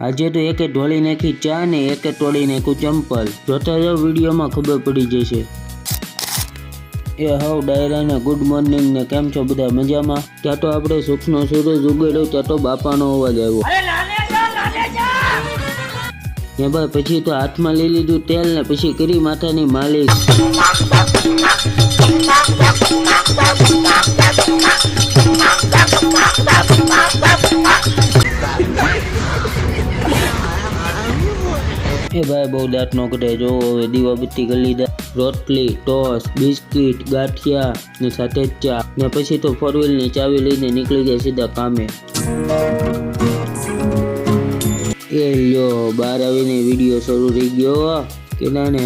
આજે તો એકે ઢોળી નાખી ચા ને એકે તોડી નાખ્યું ચંપલ। જોતા જાવ વિડીયોમાં ખબર પડી જશે। એ હાવ ડાયરાને ગુડ મોર્નિંગ ને કેમ છો બધા મજામાં? ત્યાં તો આપણે સુખનો સૂરજ ઉગડ્યો ત્યાં તો બાપાનો અવાજ આવ્યો। ને ભાઈ પછી તો હાથમાં લઈ લીધું તેલ ને પછી કરી માથાની માલિશ। એ ભાઈ બહુ દાંત નો કઢે જો હવે દીવાબત્તી કરી લીધા। રોટલી, ટોસ, બિસ્કિટ, ગાંઠિયા ને સાથે ચા ને પછી તો 4 વ્હીલ ની ચાવી લઈને નીકળી ગયા સીધા કામે। એ લ્યો બહાર આવીને વિડીયો શરૂ થઈ ગયો કે ને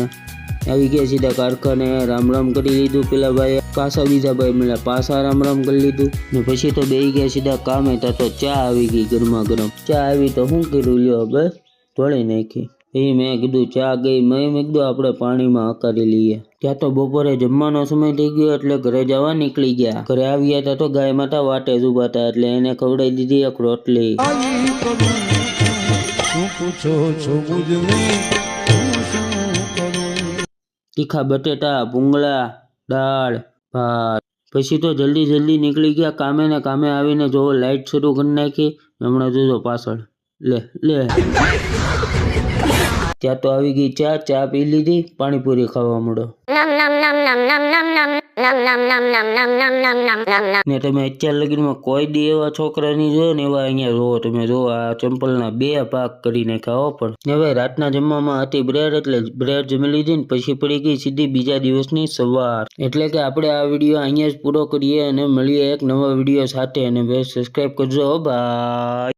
આવી ગયા સીધા કારખાને। રામ રામ કરી લીધું પેલા ભાઈ, પાછા બીજા ભાઈ મળ્યા, પાછા રામ રામ કરી લીધું ને પછી તો બેસી ગયા સીધા કામે। ત્યાં તો ચા આવી ગઈ ગરમા ગરમ। ચા આવી તો શું કર્યું લ્યો બસ ધોળી નાખી। એ મેં કીધું ચા ગઈ, મેં કીધું આપણે પાણીમાં હકારી લઈએ। ત્યાં તો બપોરે જમવાનો સમય થઈ ગયો એટલે ઘરે જવા નીકળી ગયા। ઘરે આવ્યા ત્યાં તો ગાય માતા વાટે જ ઉભા હતા એટલે એને ખવડાવી દીધી એક રોટલી। તીખા બટેટા, ભૂંગળા, દાળ, ભાત। પછી તો જલ્દી જલ્દી નીકળી ગયા કામે ને કામે આવીને જો લાઈટ શરૂ કરી નાખી। હમણાં જોજો પાછળ લે લે। ત્યાં તો આવી ગઈ ચા, ચા પી લીધી, પાણીપુરી ખાવા મળો। ને તમે અત્યાર લગીનમાં કોઈ દી એવા છોકરા નહીં જોયો ને એવા અહીંયા જોવો તમે। જો આ ચંપલના 2 ભાગ કરી નાખ્યા પણ। ને હવે રાતના જમવામાં હતી બ્રેડ એટલે બ્રેડ જમી લીધી ને પછી પડી ગઈ સીધી બીજા દિવસની સવાર। એટલે કે આપણે આ વિડીયો અહીંયા જ પૂરો કરીએ અને મળીએ એક નવા વિડીયો સાથે। અને સબસ્ક્રાઈબ કરજો ભાઈ।